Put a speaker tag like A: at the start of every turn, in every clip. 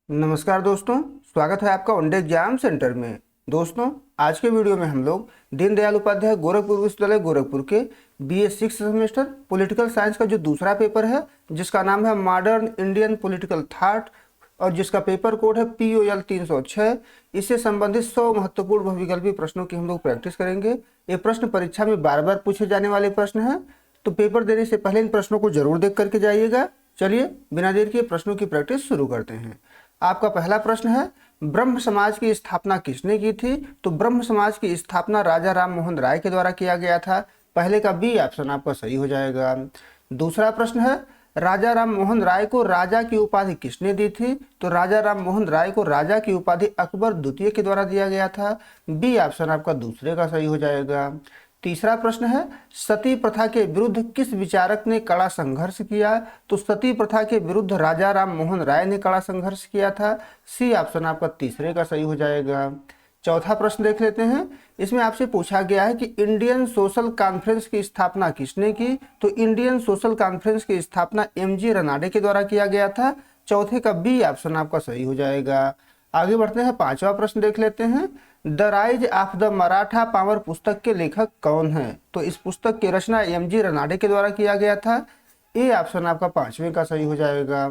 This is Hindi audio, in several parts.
A: नमस्कार दोस्तों, स्वागत है आपका वनडे एग्जाम सेंटर में। दोस्तों, आज के वीडियो में हम लोग दीनदयाल उपाध्याय गोरखपुर विश्वविद्यालय गोरखपुर के BA 6 सेमेस्टर पॉलिटिकल साइंस का जो दूसरा पेपर है, जिसका नाम है मॉडर्न इंडियन पॉलिटिकल थॉट और जिसका पेपर कोड है POL 306, इससे संबंधित 100 महत्वपूर्ण बहुविकल्पी प्रश्नों की हम लोग प्रैक्टिस करेंगे। ये प्रश्न परीक्षा में बार बार पूछे जाने वाले प्रश्न हैं, तो पेपर देने से पहले इन प्रश्नों को जरूर देख करके जाइएगा। चलिए बिना देर किए प्रश्नों की प्रैक्टिस शुरू करते हैं। आपका पहला प्रश्न है, ब्रह्म समाज की स्थापना किसने की थी? तो ब्रह्म समाज की स्थापना राजा राम मोहन राय के द्वारा किया गया था। पहले का बी ऑप्शन आपका सही हो जाएगा। दूसरा प्रश्न है, राजा राम मोहन राय को राजा की उपाधि किसने दी थी? तो राजा राम मोहन राय को राजा की उपाधि अकबर द्वितीय के द्वारा दिया गया था। बी ऑप्शन आपका दूसरे का सही हो जाएगा। तीसरा प्रश्न है, सती प्रथा के विरुद्ध किस विचारक ने कड़ा संघर्ष किया? तो सती प्रथा के विरुद्ध राजा राम मोहन राय ने कड़ा संघर्ष किया था। सी ऑप्शन आपका तीसरे का सही हो जाएगा। चौथा प्रश्न देख लेते हैं। इसमें आपसे पूछा गया है कि इंडियन सोशल कॉन्फ्रेंस की स्थापना किसने की? तो इंडियन सोशल कॉन्फ्रेंस की स्थापना MG रनाडे के द्वारा किया गया था। चौथे का बी ऑप्शन आपका सही हो जाएगा। आगे बढ़ते हैं, पांचवा प्रश्न देख लेते हैं। The rise of the Maratha power पुस्तक के लेखक कौन है? तो इस पुस्तक की रचना MG रनाडे के द्वारा किया गया था। ए ऑप्शन आपका पांचवें का सही हो जाएगा।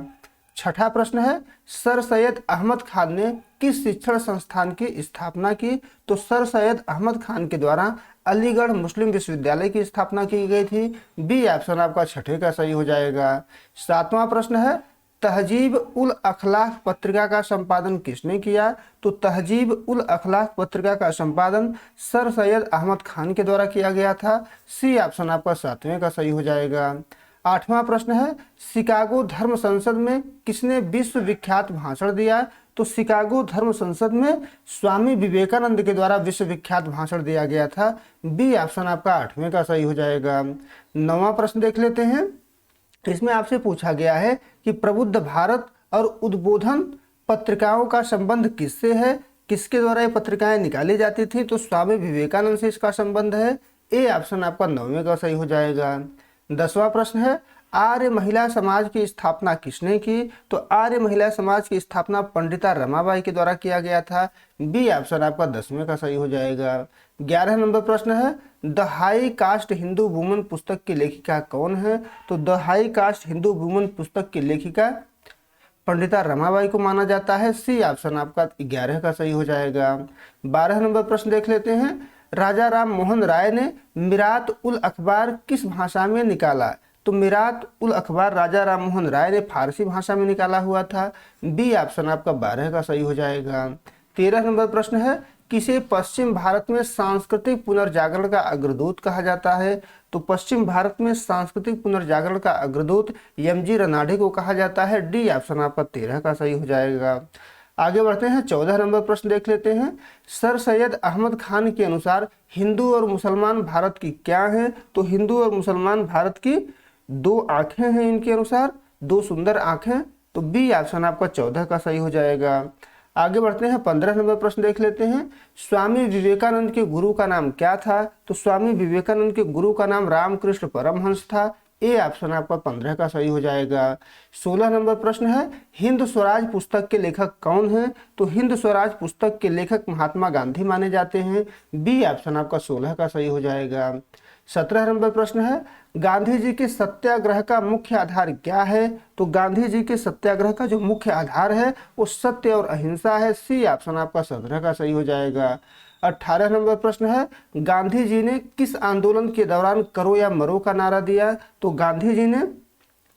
A: छठा प्रश्न है, सर सैयद अहमद खान ने किस शिक्षण संस्थान की स्थापना की? तो सर सैयद अहमद खान के द्वारा अलीगढ़ मुस्लिम विश्वविद्यालय की स्थापना की गई थी। बी ऑप्शन आपका छठे का सही हो जाएगा। सातवां प्रश्न है, तहजीब उल अखलाक पत्रिका का संपादन किसने किया? तो तहजीब उल अखलाक पत्रिका का संपादन सर सैयद अहमद खान के द्वारा किया गया था। सी ऑप्शन आपका सातवें का सही हो जाएगा। आठवां प्रश्न है, शिकागो धर्म संसद में किसने विश्व विख्यात भाषण दिया? तो शिकागो धर्म संसद में स्वामी विवेकानंद के द्वारा विश्व विख्यात भाषण दिया गया था। बी ऑप्शन आपका आठवें का सही हो जाएगा। नौवां प्रश्न देख लेते हैं। इसमें आपसे पूछा गया है कि प्रबुद्ध भारत और उद्बोधन पत्रिकाओं का संबंध किससे है? किसके द्वारा ये पत्रिकाएं निकाली जाती थी? तो स्वामी विवेकानंद से इसका संबंध है। ए ऑप्शन आपका नौवें का सही हो जाएगा। 10वां प्रश्न है, आर्य महिला समाज की स्थापना किसने की? तो आर्य महिला समाज की स्थापना पंडिता रमाबाई के द्वारा किया गया था। बी ऑप्शन आपका 10वें का सही हो जाएगा। 11 नंबर प्रश्न है, the high cast Hindu woman पुस्तक की लेखिका कौन है? तो the high cast Hindu woman पुस्तक की लेखिका पंडिता रमाबाई को माना जाता है। सी ऑप्शन आपका 11 का सही हो जाएगा। 12 नंबर प्रश्न देख लेते हैं। राजा राम मोहन राय ने मिरात उल अखबार किस भाषा में निकाला? तो मिरात उल अखबार राजा राम मोहन राय ने फारसी भाषा में निकाला हुआ था। बी ऑप्शन आपका 12 का सही हो जाएगा। 13 नंबर प्रश्न है, किसे पश्चिम भारत में सांस्कृतिक पुनर्जागरण का अग्रदूत कहा जाता है? तो पश्चिम भारत में सांस्कृतिक पुनर्जागरण का अग्रदूत MG रनाडे को कहा जाता है। डी ऑप्शन आपका 13 का सही हो जाएगा। आगे बढ़ते हैं, 14 नंबर प्रश्न देख लेते हैं। सर सैयद अहमद खान के अनुसार हिंदू और मुसलमान भारत की क्या है? तो हिंदू और मुसलमान भारत की दो आंखें हैं, इनके अनुसार दो सुंदर आंखें। तो बी ऑप्शन आपका 14 का सही हो जाएगा। आगे बढ़ते हैं, 15 नंबर प्रश्न देख लेते हैं। स्वामी विवेकानंद के गुरु का नाम क्या था? तो स्वामी विवेकानंद के गुरु का नाम रामकृष्ण परमहंस था। ए ऑप्शन आपका 15 का सही हो जाएगा। 16 नंबर प्रश्न है, हिंद स्वराज पुस्तक के लेखक कौन है? तो हिंद स्वराज पुस्तक के लेखक महात्मा गांधी माने जाते हैं। बी ऑप्शन आपका 16 का सही हो जाएगा। 17 नंबर प्रश्न है, गांधी जी के सत्याग्रह का मुख्य आधार क्या है? तो गांधी जी के सत्याग्रह का जो मुख्य आधार है वो सत्य और अहिंसा है। सी ऑप्शन आपका 17 का सही हो जाएगा। 18 नंबर प्रश्न है, गांधी जी ने किस आंदोलन के दौरान करो या मरो का नारा दिया? तो गांधी जी ने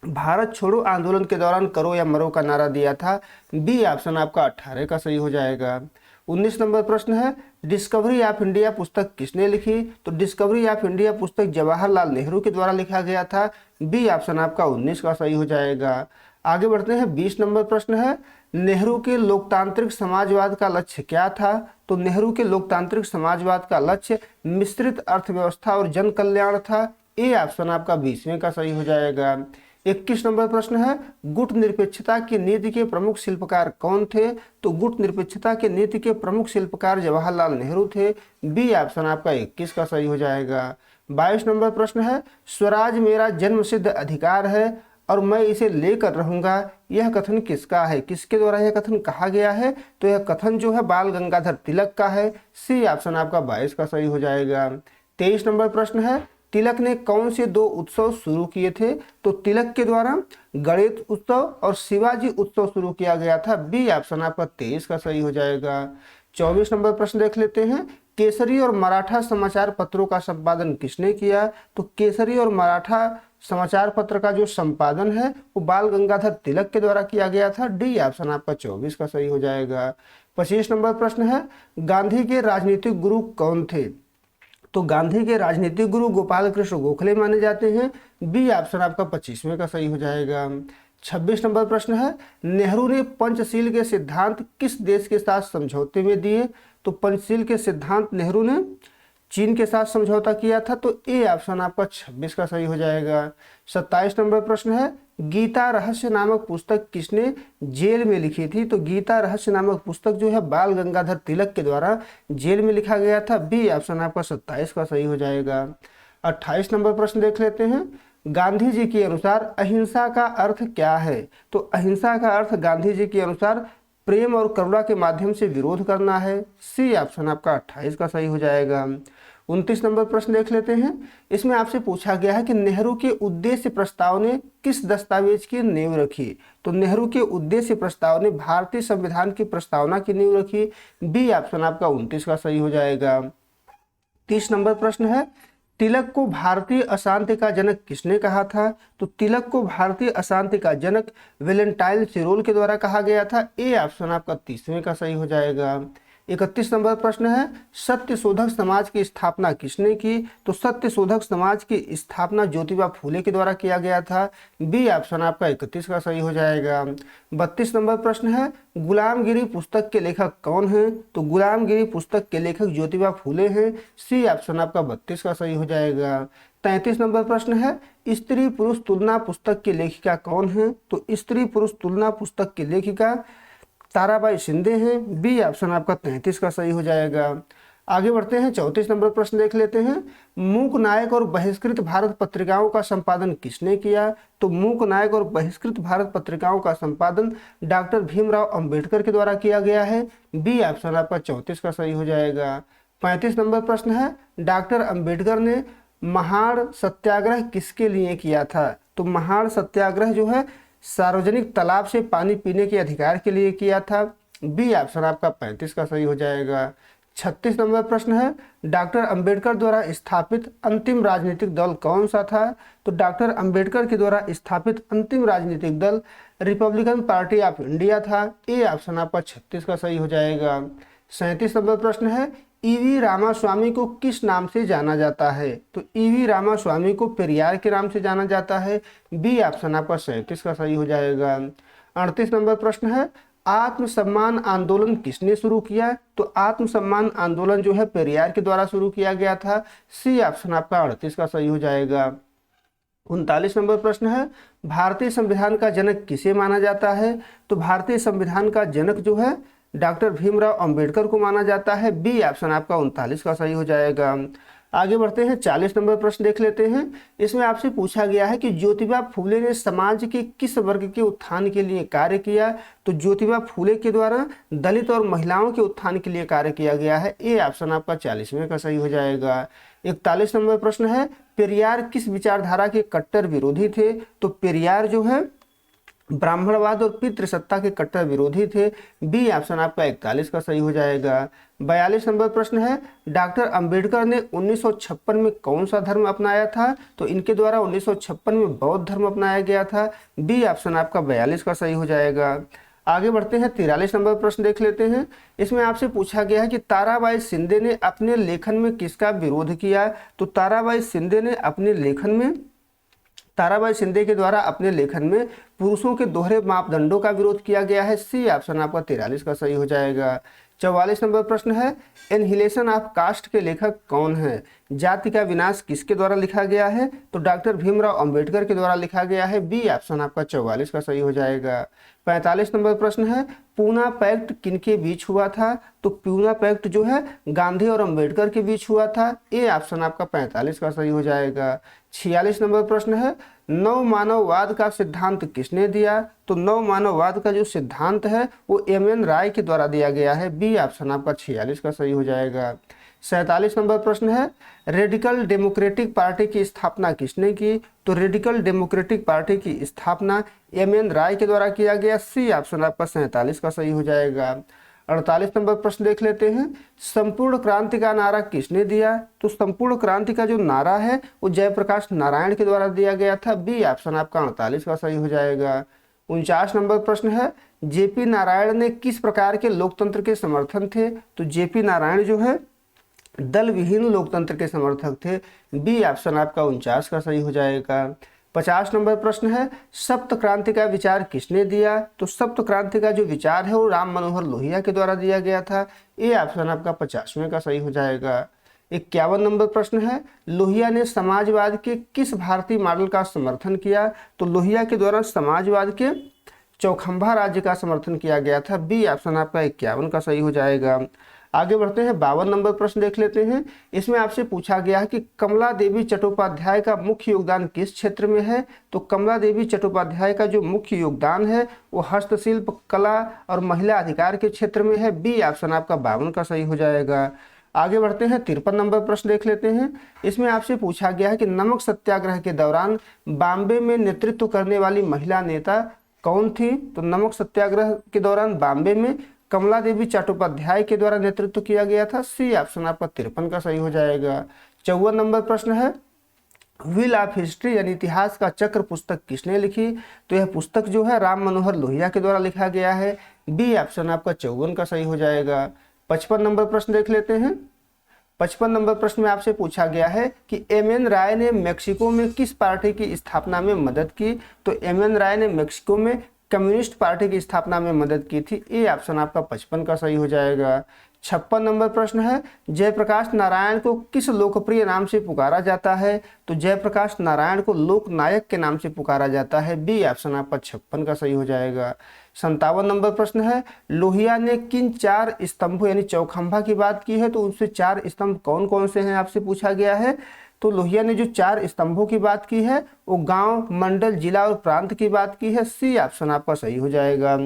A: भारत छोड़ो आंदोलन के दौरान करो या मरो का नारा दिया था। बी ऑप्शन आपका 18 का सही हो जाएगा। 19 नंबर प्रश्न है, डिस्कवरी ऑफ इंडिया पुस्तक किसने लिखी? तो डिस्कवरी ऑफ इंडिया पुस्तक जवाहरलाल नेहरू के द्वारा लिखा गया था। बी ऑप्शन आपका 19 का सही हो जाएगा। आगे बढ़ते हैं, 20 नंबर प्रश्न है, नेहरू के लोकतांत्रिक समाजवाद का लक्ष्य क्या था? तो नेहरू के लोकतांत्रिक समाजवाद का लक्ष्य मिश्रित अर्थव्यवस्था और जन कल्याण था। ए ऑप्शन आपका 20वें का सही हो जाएगा। 21 नंबर प्रश्न है, गुट निरपेक्षता की नीति के प्रमुख शिल्पकार कौन थे? तो गुट निरपेक्षता के नीति के प्रमुख शिल्पकार जवाहरलाल नेहरू थे। बी ऑप्शन आपका 21 का सही हो जाएगा। 22 नंबर प्रश्न है, स्वराज मेरा जन्मसिद्ध अधिकार है और मैं इसे लेकर रहूंगा, यह कथन किसका है, किसके द्वारा यह कथन कहा गया है? तो यह कथन जो है बाल गंगाधर तिलक का है। सी ऑप्शन आपका 22 का सही हो जाएगा। 23 नंबर प्रश्न है, तिलक ने कौन से 2 उत्सव शुरू किए थे? तो तिलक के द्वारा गणेश उत्सव और शिवाजी उत्सव शुरू किया गया था। बी ऑप्शन आपका 23 का सही हो जाएगा। 24 नंबर प्रश्न देख लेते हैं, केसरी और मराठा समाचार पत्रों का संपादन किसने किया? तो केसरी और मराठा समाचार पत्र का जो संपादन है वो बाल गंगाधर तिलक के द्वारा किया गया था। डी ऑप्शन आपका 24 का सही हो जाएगा। 25 नंबर प्रश्न है, गांधी के राजनीतिक गुरु कौन थे? तो गांधी के राजनीतिक गुरु गोपाल कृष्ण गोखले माने जाते हैं। बी ऑप्शन आपका 25वें का सही हो जाएगा। 26 नंबर प्रश्न है, नेहरू ने पंचशील के सिद्धांत किस देश के साथ समझौते में दिए? तो पंचशील के सिद्धांत नेहरू ने चीन के साथ समझौता किया था। तो ए ऑप्शन आपका 26 का सही हो जाएगा। 27 नंबर प्रश्न है, गीता रहस्य नामक पुस्तक किसने जेल में लिखी थी? तो गीता रहस्य नामक पुस्तक जो है बाल गंगाधर तिलक के द्वारा जेल में लिखा गया था। बी ऑप्शन आपका 27 का सही हो जाएगा। 28 नंबर प्रश्न देख लेते हैं, गांधी जी के अनुसार अहिंसा का अर्थ क्या है? तो अहिंसा का अर्थ गांधी जी के अनुसार प्रेम और करुणा के माध्यम से विरोध करना है। सी ऑप्शन आपका 28 का सही हो जाएगा। 29 नंबर प्रश्न देख लेते हैं, इसमें आपसे पूछा गया है कि नेहरू के उद्देश्य प्रस्ताव ने किस दस्तावेज की नींव रखी? तो नेहरू के उद्देश्य प्रस्ताव ने भारतीय संविधान की प्रस्तावना की नींव रखी। बी ऑप्शन आपका 29 का सही हो जाएगा। 30 नंबर प्रश्न है, तिलक को भारतीय अशांति का जनक किसने कहा था? तो तिलक को भारतीय अशांति का जनक वेलेंटाइन सिरोल के द्वारा कहा गया था। ए ऑप्शन आपका 30वें का सही हो जाएगा। 31 नंबर प्रश्न है, सत्य शोधक समाज की स्थापना किसने की? तो सत्य शोधक समाज की स्थापना ज्योतिबा फूले के द्वारा किया गया था। बी ऑप्शन आपका 31 का सही हो जाएगा। 32 नंबर प्रश्न है, गुलामगिरी पुस्तक के लेखक कौन है? तो गुलामगिरी पुस्तक के लेखक ज्योतिबा फूले हैं। सी ऑप्शन आपका 32 का सही हो जाएगा। 33 नंबर प्रश्न है, स्त्री पुरुष तुलना पुस्तक की लेखिका कौन है? तो स्त्री पुरुष तुलना पुस्तक की लेखिका ताराबाई शिंदे हैं। बी ऑप्शन आपका 33 का सही हो जाएगा। आगे बढ़ते हैं, 34 नंबर प्रश्न देख लेते हैं, मूक नायक और बहिष्कृत भारत पत्रिकाओं का संपादन किसने किया? तो मूक नायक और बहिष्कृत भारत पत्रिकाओं का संपादन डॉक्टर भीमराव अंबेडकर के द्वारा किया गया है। बी ऑप्शन आपका 34 का सही हो जाएगा। 35 नंबर प्रश्न है, डॉक्टर अंबेडकर ने महाड़ सत्याग्रह किसके लिए किया था? तो महाड़ सत्याग्रह जो है सार्वजनिक तालाब से पानी पीने के अधिकार के लिए किया था। बी ऑप्शन आपका 35 का सही हो जाएगा। 36 नंबर प्रश्न है, डॉक्टर अंबेडकर द्वारा स्थापित अंतिम राजनीतिक दल कौन सा था? तो डॉक्टर अंबेडकर के द्वारा स्थापित अंतिम राजनीतिक दल रिपब्लिकन पार्टी ऑफ इंडिया था। ए ऑप्शन आपका 36 का सही हो जाएगा। 37 नंबर प्रश्न है, ईवी रामास्वामी को किस नाम से जाना जाता है? तो ईवी रामास्वामी को पेरियार के नाम से जाना जाता है। बी ऑप्शन आपका 37 का सही हो जाएगा। 38 नंबर प्रश्न है, आत्मसम्मान आंदोलन किसने शुरू किया? तो आत्मसम्मान आंदोलन जो है पेरियार के द्वारा शुरू किया गया था। सी ऑप्शन आपका 38 का सही हो जाएगा। 39 नंबर प्रश्न है, भारतीय संविधान का जनक किसे माना जाता है? तो भारतीय संविधान का जनक जो है डॉक्टर भीमराव अंबेडकर को माना जाता है। बी ऑप्शन आपका 39 का सही हो जाएगा। आगे बढ़ते हैं, 40 नंबर प्रश्न देख लेते हैं। इसमें आपसे पूछा गया है कि ज्योतिबा फूले ने समाज के किस वर्ग के उत्थान के लिए कार्य किया? तो ज्योतिबा फूले के द्वारा दलित और महिलाओं के उत्थान के लिए कार्य किया गया है। ए ऑप्शन आपका 40वें का सही हो जाएगा। 41 नंबर प्रश्न है, पेरियार किस विचारधारा के कट्टर विरोधी थे? तो पेरियार जो है ब्राह्मणवाद और पितृसत्ता के कट्टर विरोधी थे। बी ऑप्शन आपका 41 का सही हो जाएगा। 42 नंबर प्रश्न है, डॉक्टर अंबेडकर ने 1956 में कौन सा धर्म अपनाया था? तो इनके द्वारा 1956 में बौद्ध धर्म अपनाया गया था। बी ऑप्शन आपका 42 का सही हो जाएगा। आगे बढ़ते हैं, 43 नंबर प्रश्न देख लेते हैं। इसमें आपसे पूछा गया है कि ताराबाई शिंदे ने अपने लेखन में किसका विरोध किया? तो ताराबाई शिंदे के द्वारा अपने लेखन में पुरुषों के दोहरे मापदंडों का विरोध किया गया है। सी ऑप्शन आपका 43 का सही हो जाएगा। 44 नंबर प्रश्न है, एनहिलेशन ऑफ कास्ट के लेखक कौन है? जाति का विनाश किसके द्वारा लिखा गया है? तो डॉक्टर भीमराव अंबेडकर के द्वारा लिखा गया है। बी ऑप्शन आपका 44 का सही हो जाएगा। 45 नंबर प्रश्न है, पूना पैक्ट किनके बीच हुआ था? तो पूना पैक्ट जो है गांधी और अंबेडकर के बीच हुआ था। ए ऑप्शन आपका 45 का सही हो जाएगा। 46 नंबर प्रश्न है, नव मानववाद का सिद्धांत किसने दिया? तो नव मानववाद का जो सिद्धांत है वो एम.एन. राय के द्वारा दिया गया है। बी ऑप्शन आपका 46 का सही हो जाएगा। 47 नंबर प्रश्न है, रेडिकल डेमोक्रेटिक पार्टी की स्थापना किसने की? तो रेडिकल डेमोक्रेटिक पार्टी की स्थापना एम.एन. राय के द्वारा किया गया। सी ऑप्शन आपका 47 का सही हो जाएगा। 48 नंबर प्रश्न देख लेते हैं, संपूर्ण क्रांति का नारा किसने दिया? तो संपूर्ण क्रांति का जो नारा है वो जयप्रकाश नारायण के द्वारा दिया गया था। बी ऑप्शन आपका 48 का सही हो जाएगा। 49 नंबर प्रश्न है, जेपी नारायण ने किस प्रकार के लोकतंत्र के समर्थन थे? तो जेपी नारायण जो है दल विहीन लोकतंत्र के समर्थक थे। बी ऑप्शन आपका 49 का सही हो जाएगा। 50 नंबर प्रश्न है, सप्त क्रांति का विचार किसने दिया? तो सप्त क्रांति का जो विचार है वो राम मनोहर लोहिया के द्वारा दिया गया था। ए ऑप्शन आपका 50वें का सही हो जाएगा। 51 नंबर प्रश्न है, लोहिया ने समाजवाद के किस भारतीय मॉडल का समर्थन किया? तो लोहिया के द्वारा समाजवाद के चौखंबा राज्य का समर्थन किया गया था। बी ऑप्शन आपका 51 का सही हो जाएगा। आगे बढ़ते हैं, 52 नंबर प्रश्न देख लेते हैं। इसमें आपसे पूछा गया है कि कमला देवी चट्टोपाध्याय का मुख्य योगदान किस क्षेत्र में है? तो कमला देवी चट्टोपाध्याय का जो मुख्य योगदान है वो हस्तशिल्प, कला और महिला अधिकार के क्षेत्र में है। बी ऑप्शन आपका 52 का सही हो जाएगा। आगे बढ़ते हैं, 53 नंबर प्रश्न देख लेते हैं। इसमें आपसे पूछा गया है कि नमक सत्याग्रह के दौरान बॉम्बे में नेतृत्व करने वाली महिला नेता कौन थी? तो नमक सत्याग्रह के दौरान बॉम्बे में कमला देवी चट्टोपाध्याय के द्वारा नेतृत्व किया गया था। सी ऑप्शन आपका 53 का सही हो जाएगा। 54 नंबर प्रश्न है, व्हील ऑफ हिस्ट्री यानी इतिहास का चक्र पुस्तक किसने लिखी? तो यह पुस्तक जो है राम मनोहर लोहिया के द्वारा लिखा गया है। बी ऑप्शन आपका 54 का सही हो जाएगा। 55 नंबर प्रश्न देख लेते हैं। 55 नंबर प्रश्न में आपसे पूछा गया है कि एम.एन. राय ने मेक्सिको में किस पार्टी की स्थापना में मदद की? तो एम.एन. राय ने मेक्सिको में कम्युनिस्ट पार्टी की स्थापना में मदद की थी। ए ऑप्शन आपका 55 का सही हो जाएगा। 56 नंबर प्रश्न है, जयप्रकाश नारायण को किस लोकप्रिय नाम से पुकारा जाता है? तो जयप्रकाश नारायण को लोकनायक के नाम से पुकारा जाता है। बी ऑप्शन आपका 56 का सही हो जाएगा। 57 नंबर प्रश्न है, लोहिया ने किन 4 स्तंभों यानी चौखंबा की बात की है? तो उनसे 4 स्तंभ कौन कौन से हैं आपसे पूछा गया है। तो लोहिया ने जो 4 स्तंभों की बात की है वो गांव, मंडल, जिला और प्रांत की बात की है। सी ऑप्शन आपका सही हो जाएगा।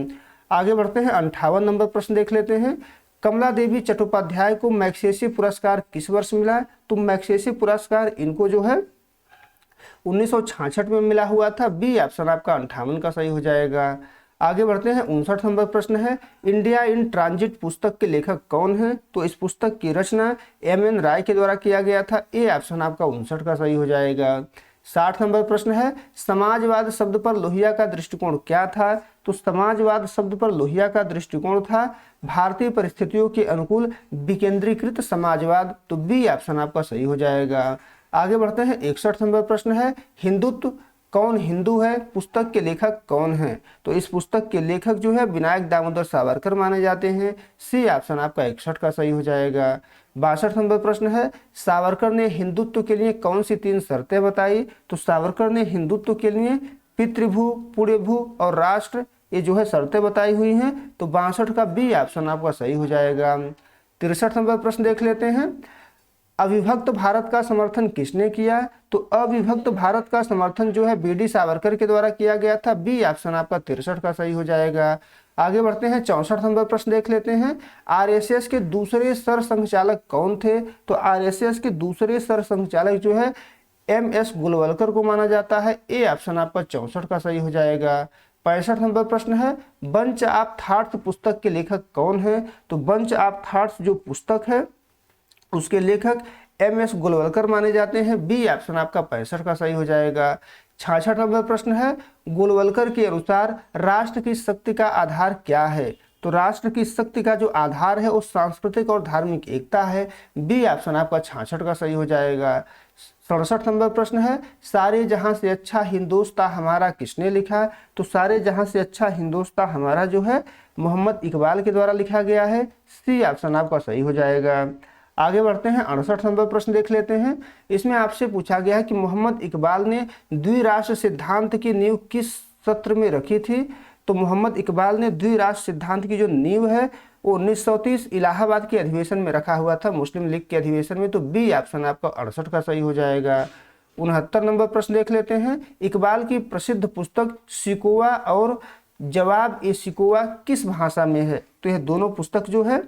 A: आगे बढ़ते हैं, 58 नंबर प्रश्न देख लेते हैं। कमला देवी चट्टोपाध्याय को मैग्सेसे पुरस्कार किस वर्ष मिला? तो मैग्सेसे पुरस्कार इनको जो है 1966 में मिला हुआ था। बी ऑप्शन आपका 58 का सही हो जाएगा। आगे बढ़ते हैं, 59 नंबर प्रश्न है, इंडिया इन ट्रांजिट पुस्तक के लेखक कौन है? तो इस पुस्तक की रचना एम.एन. राय के द्वारा किया गया था। ए ऑप्शन आपका 59 का सही हो जाएगा। 60 नंबर प्रश्न है, समाजवाद शब्द पर लोहिया का दृष्टिकोण क्या था? तो समाजवाद शब्द पर लोहिया का दृष्टिकोण था भारतीय परिस्थितियों के अनुकूल विकेंद्रीकृत समाजवाद। तो बी ऑप्शन आपका सही हो जाएगा। आगे बढ़ते हैं, 61 नंबर प्रश्न है, हिंदुत्व कौन हिंदू है पुस्तक के लेखक कौन है? तो इस पुस्तक के लेखक जो है विनायक दामोदर सावरकर माने जाते हैं। सी ऑप्शन आपका 61 का सही हो जाएगा। 62 नंबर प्रश्न है, सावरकर ने हिंदुत्व के लिए कौन सी 3 शर्तें बताई? तो सावरकर ने हिंदुत्व के लिए पितृभू, पुण्यभू और राष्ट्र ये जो है शर्तें बताई हुई हैं। तो 62 का बी ऑप्शन आपका सही हो जाएगा। 63 नंबर प्रश्न देख लेते हैं, अविभक्त भारत का समर्थन किसने किया? तो अविभक्त भारत का समर्थन जो है बी.डी. सावरकर के द्वारा किया गया था। बी ऑप्शन आपका 63 का सही हो जाएगा। आगे बढ़ते हैं, 64 नंबर प्रश्न देख लेते हैं, आरएसएस के दूसरे सरसंघचालक कौन थे? तो आरएसएस के दूसरे सरसंघचालक जो है एम.एस. गोलवलकर को माना जाता है। ए ऑप्शन आपका 64 का सही हो जाएगा। 65 नंबर प्रश्न है, बंच ऑफ थॉट्स पुस्तक के लेखक कौन है? तो बंच ऑफ थॉट्स जो पुस्तक है उसके लेखक एम.एस. गोलवलकर माने जाते हैं। बी ऑप्शन आपका 65 का सही हो जाएगा। 66 नंबर प्रश्न है, गोलवलकर के अनुसार राष्ट्र की शक्ति का आधार क्या है? तो राष्ट्र की शक्ति का जो आधार है वो सांस्कृतिक और धार्मिक एकता है। बी ऑप्शन आपका 66 का सही हो जाएगा। 67 नंबर प्रश्न है, सारे जहां से अच्छा हिंदुस्तां हमारा किसने लिखा? तो सारे जहां से अच्छा हिंदुस्तां हमारा जो है मोहम्मद इकबाल के द्वारा लिखा गया है। सी ऑप्शन आपका सही हो जाएगा। आगे बढ़ते हैं, 68 नंबर प्रश्न देख लेते हैं। इसमें आपसे पूछा गया है कि मोहम्मद इकबाल ने द्विराष्ट्र सिद्धांत की नींव किस सत्र में रखी थी? तो मोहम्मद इकबाल ने द्विराष्ट्र सिद्धांत की जो नींव है वो 1930 इलाहाबाद के अधिवेशन में रखा हुआ था, मुस्लिम लीग के अधिवेशन में। तो बी ऑप्शन आपका 68 का सही हो जाएगा। 69 नंबर प्रश्न देख लेते हैं। इकबाल की प्रसिद्ध पुस्तक शिकवा और जवाब ए शिकवा किस भाषा में है? तो यह दोनों पुस्तक जो है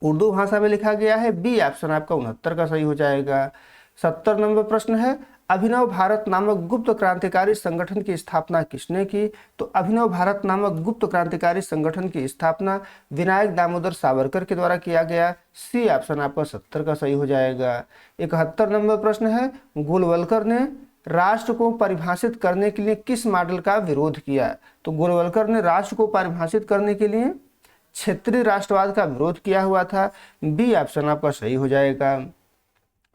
A: उर्दू भाषा में लिखा गया है। बी ऑप्शन आपका 69 का सही हो जाएगा। 70 नंबर प्रश्न है, अभिनव भारत नामक गुप्त क्रांतिकारी संगठन की स्थापना किसने की? तो अभिनव भारत नामक गुप्त क्रांतिकारी संगठन की स्थापना विनायक दामोदर सावरकर के द्वारा किया गया। सी ऑप्शन आपका 70 का सही हो जाएगा। 71 नंबर प्रश्न है, गोलवलकर ने राष्ट्र को परिभाषित करने के लिए किस मॉडल का विरोध किया? तो गोलवलकर ने राष्ट्र को परिभाषित करने के लिए क्षेत्रीय राष्ट्रवाद का विरोध किया हुआ था। बी ऑप्शन आपका सही हो जाएगा।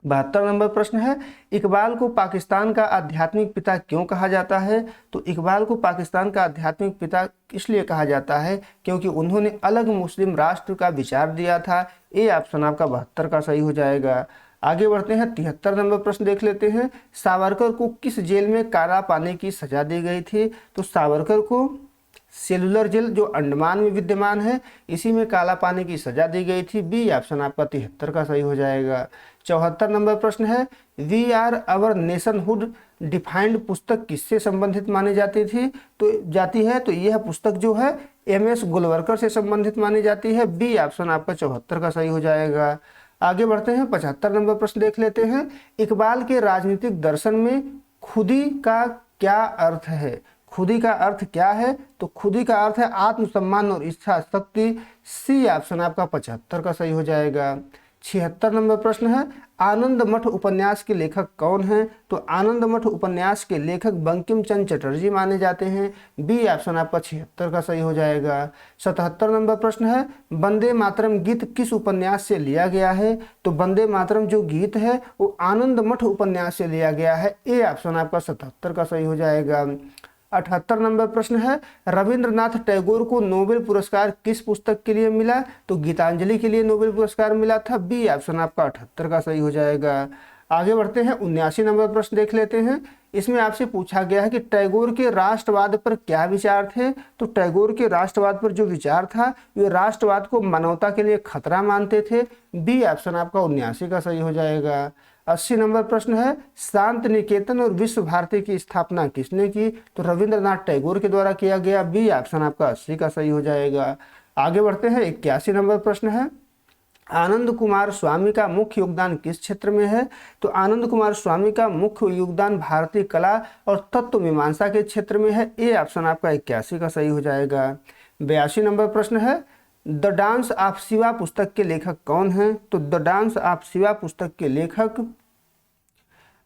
A: 72 नंबर प्रश्न है, इकबाल को पाकिस्तान का आध्यात्मिक पिता क्यों कहा जाता है? तो इकबाल को पाकिस्तान का आध्यात्मिक पिता इसलिए कहा जाता है क्योंकि उन्होंने अलग मुस्लिम राष्ट्र का विचार दिया था। ए ऑप्शन आपका 72 का सही हो जाएगा। आगे बढ़ते हैं, 73 नंबर प्रश्न देख लेते हैं। सावरकर को किस जेल में काला पानी की सजा दी गई थी? तो सावरकर को सेलुलर जेल जो अंडमान में विद्यमान है इसी में काला पानी की सजा दी गई थी। बी ऑप्शन आपका 73 का सही हो जाएगा। 74 नंबर प्रश्न है, we are our nationhood defined पुस्तक किससे संबंधित मानी जाती थी? तो यह पुस्तक जो है MS गोलवलकर से संबंधित मानी जाती है। बी ऑप्शन आपका 74 का सही हो जाएगा। आगे बढ़ते हैं, 75 नंबर प्रश्न देख लेते हैं। इकबाल के राजनीतिक दर्शन में खुदी का क्या अर्थ है? खुदी का अर्थ क्या है? तो खुदी का अर्थ है आत्मसम्मान और इच्छा शक्ति। सी ऑप्शन आपका 75 का सही हो जाएगा। 76 नंबर प्रश्न है, आनंद मठ उपन्यास के लेखक कौन हैं? तो आनंद मठ उपन्यास के लेखक बंकिम चंद्र चटर्जी माने जाते हैं। बी ऑप्शन आपका 76 का सही हो जाएगा। 77 नंबर प्रश्न है, वंदे मातरम गीत किस उपन्यास से लिया गया है? तो वंदे मातरम जो गीत है वो आनंद मठ उपन्यास से लिया गया है। ए ऑप्शन आपका 77 का सही हो जाएगा। 78 नंबर प्रश्न है, रविंद्रनाथ टैगोर को नोबेल पुरस्कार किस पुस्तक के लिए मिला? तो गीतांजलि के लिए नोबेल पुरस्कार मिला था। बी ऑप्शन आपका 78 का सही हो जाएगा। आगे बढ़ते हैं, 79 नंबर प्रश्न देख लेते हैं। इसमें आपसे पूछा गया है कि टैगोर के राष्ट्रवाद पर क्या विचार थे? तो टैगोर के राष्ट्रवाद पर जो विचार था वे राष्ट्रवाद को मानवता के लिए खतरा मानते थे। बी ऑप्शन आपका 79 का सही हो जाएगा। 80 नंबर प्रश्न है, शांत निकेतन और विश्व भारती की स्थापना किसने की? तो रविंद्रनाथ टैगोर के द्वारा किया गया। बी ऑप्शन आपका 80 का सही हो जाएगा। आगे बढ़ते हैं, 81 नंबर प्रश्न है, आनंद कुमार स्वामी का मुख्य योगदान किस क्षेत्र में है? तो आनंद कुमार स्वामी का मुख्य योगदान भारतीय कला और तत्व मीमांसा के क्षेत्र में है। ए ऑप्शन आपका 81 का सही हो जाएगा। 82 नंबर प्रश्न है, द डांस ऑफ शिवा पुस्तक के लेखक कौन हैं? तो द डांस ऑफ शिवा पुस्तक के लेखक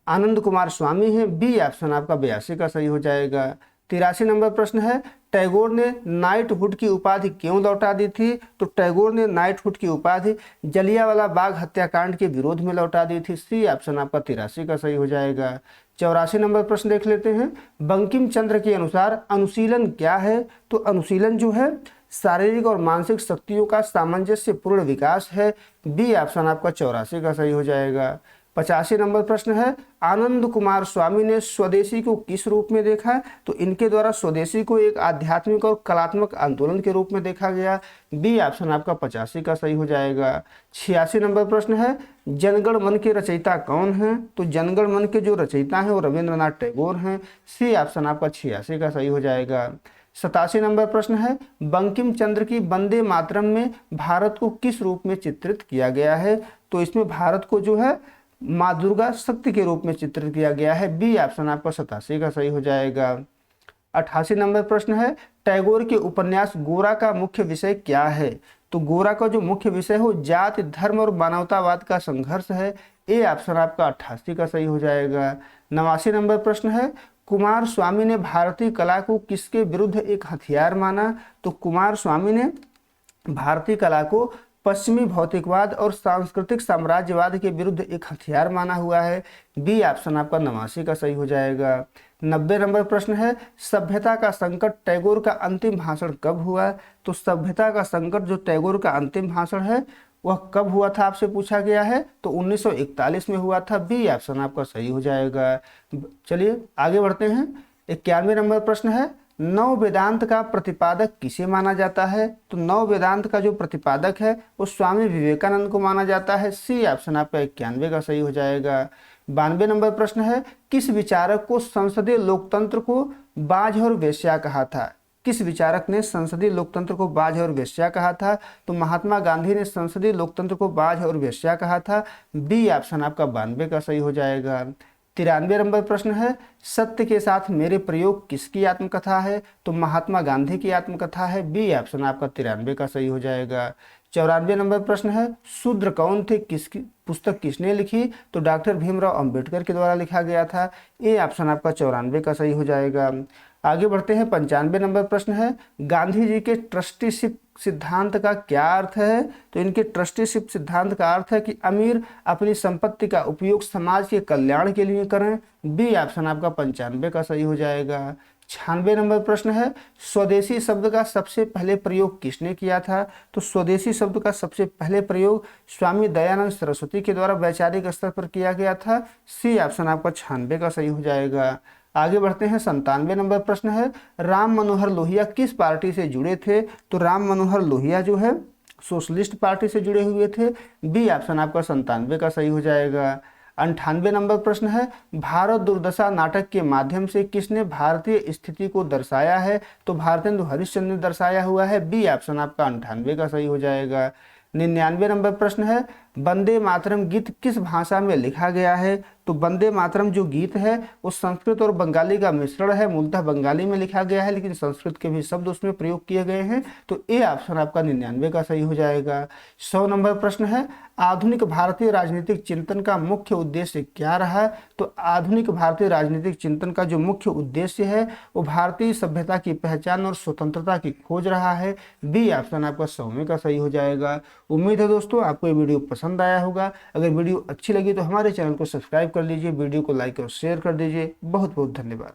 A: आनंद कुमार स्वामी हैं। बी ऑप्शन आपका 82 का सही हो जाएगा। 83 नंबर प्रश्न है, टैगोर ने नाइटहुड की उपाधि क्यों लौटा दी थी? तो टैगोर ने नाइटहुड की उपाधि जलियांवाला बाग हत्याकांड के विरोध में लौटा दी थी। सी ऑप्शन आपका 83 का सही हो जाएगा। 84 नंबर प्रश्न देख लेते हैं, बंकिम चंद्र के अनुसार अनुशीलन क्या है? तो अनुशीलन जो है शारीरिक और मानसिक शक्तियों का सामंजस्यपूर्ण विकास है। बी ऑप्शन आपका 84 का सही हो जाएगा। 85 नंबर प्रश्न है, आनंद कुमार स्वामी ने स्वदेशी को किस रूप में देखा? तो इनके द्वारा स्वदेशी को एक आध्यात्मिक और कलात्मक आंदोलन के रूप में देखा गया। बी ऑप्शन आपका 85 का सही हो जाएगा। 86 नंबर प्रश्न है, जनगण मन के रचयिता कौन हैं? तो जनगण मन के जो रचयिता हैं वो रविंद्रनाथ टैगोर हैं। सी ऑप्शन आपका 86 का सही हो जाएगा। 87 नंबर प्रश्न है, बंकिम चंद्र की वंदे मातरम में भारत को किस रूप में चित्रित किया गया है? तो इसमें भारत को जो है माँ दुर्गा शक्ति के रूप में चित्रित किया गया है। बी ऑप्शन आपका 87 का सही हो जाएगा। 88 नंबर प्रश्न है, टैगोर के उपन्यास गोरा का मुख्य विषय क्या है? तो गोरा का जो मुख्य विषय हो जाति धर्म और मानवतावाद का संघर्ष है। ए ऑप्शन आपका 88 का सही हो जाएगा। 89 नंबर प्रश्न है, कुमार स्वामी ने भारतीय कला को किसके विरुद्ध एक हथियार माना? तो कुमार स्वामी ने भारतीय कला को पश्चिमी भौतिकवाद और सांस्कृतिक साम्राज्यवाद के विरुद्ध एक हथियार माना हुआ है। बी ऑप्शन आपका 89 का सही हो जाएगा। 90 नंबर प्रश्न है, सभ्यता का संकट टैगोर का अंतिम भाषण कब हुआ? तो सभ्यता का संकट जो टैगोर का अंतिम भाषण है वह कब हुआ था आपसे पूछा गया है? तो 1941 में हुआ था। बी ऑप्शन आपका सही हो जाएगा। चलिए आगे बढ़ते हैं। 91 नंबर प्रश्न है, नव वेदांत का प्रतिपादक किसे माना जाता है? तो नव वेदांत का जो प्रतिपादक है वो स्वामी विवेकानंद को माना जाता है। सी ऑप्शन आपका 91 का सही हो जाएगा। 92 नंबर प्रश्न है, किस विचारक को संसदीय लोकतंत्र को बाझ और वेश्या कहा था? किस विचारक ने संसदीय लोकतंत्र को बाझ और वेश्या कहा था? तो महात्मा गांधी ने संसदीय लोकतंत्र को बाझ और वेश्या कहा था। बी ऑप्शन आपका 92 का सही हो जाएगा। 93 नंबर प्रश्न है, सत्य के साथ मेरे प्रयोग किसकी आत्मकथा है? तो महात्मा गांधी की आत्मकथा है। बी ऑप्शन आपका 93 का सही हो जाएगा। 94 नंबर प्रश्न है, शूद्र कौन थे, किसकी पुस्तक किसने लिखी? तो डॉक्टर भीमराव अंबेडकर के द्वारा लिखा गया था। ए ऑप्शन आपका 94 का सही हो जाएगा। आगे बढ़ते हैं। 95 नंबर प्रश्न है, गांधी जी के ट्रस्टीशिप सिद्धांत का क्या अर्थ है? तो इनके ट्रस्टीशिप सिद्धांत का अर्थ है कि अमीर अपनी संपत्ति का उपयोग समाज के कल्याण के लिए करें। बी ऑप्शन आपका 95 का सही हो जाएगा। 96 नंबर प्रश्न है, स्वदेशी शब्द का सबसे पहले प्रयोग किसने किया था? तो स्वदेशी शब्द का सबसे पहले प्रयोग स्वामी दयानंद सरस्वती के द्वारा वैचारिक स्तर पर किया गया था। सी ऑप्शन आपका 96 का सही हो जाएगा। आगे बढ़ते हैं। 97 नंबर प्रश्न है, राम मनोहर लोहिया किस पार्टी से जुड़े थे? तो राम मनोहर लोहिया जो है सोशलिस्ट पार्टी से जुड़े हुए थे। बी ऑप्शन आपका 97 का सही हो जाएगा। 98 नंबर प्रश्न है, भारत दुर्दशा नाटक के माध्यम से किसने भारतीय स्थिति को दर्शाया है? तो भारतेंदु हरिश्चंद्र ने दर्शाया हुआ है। बी ऑप्शन आपका 98 का सही हो जाएगा। 99 नंबर प्रश्न है, वंदे मातरम गीत किस भाषा में लिखा गया है? तो वंदे मातरम जो गीत है वो संस्कृत और बंगाली का मिश्रण है। मूलतः बंगाली में लिखा गया है, लेकिन संस्कृत के भी शब्द उसमें प्रयोग किए गए हैं। तो ए ऑप्शन आपका 99 का सही हो जाएगा। 100 नंबर प्रश्न है, आधुनिक भारतीय राजनीतिक चिंतन का मुख्य उद्देश्य क्या रहा? तो आधुनिक भारतीय राजनीतिक चिंतन का जो मुख्य उद्देश्य है वो भारतीय सभ्यता की पहचान और स्वतंत्रता की खोज रहा है। बी ऑप्शन आपका 100 का सही हो जाएगा। उम्मीद है दोस्तों आपको ये वीडियो पसंद आया होगा। अगर वीडियो अच्छी लगी तो हमारे चैनल को सब्सक्राइब कर लीजिए, वीडियो को लाइक और शेयर कर दीजिए। बहुत बहुत धन्यवाद।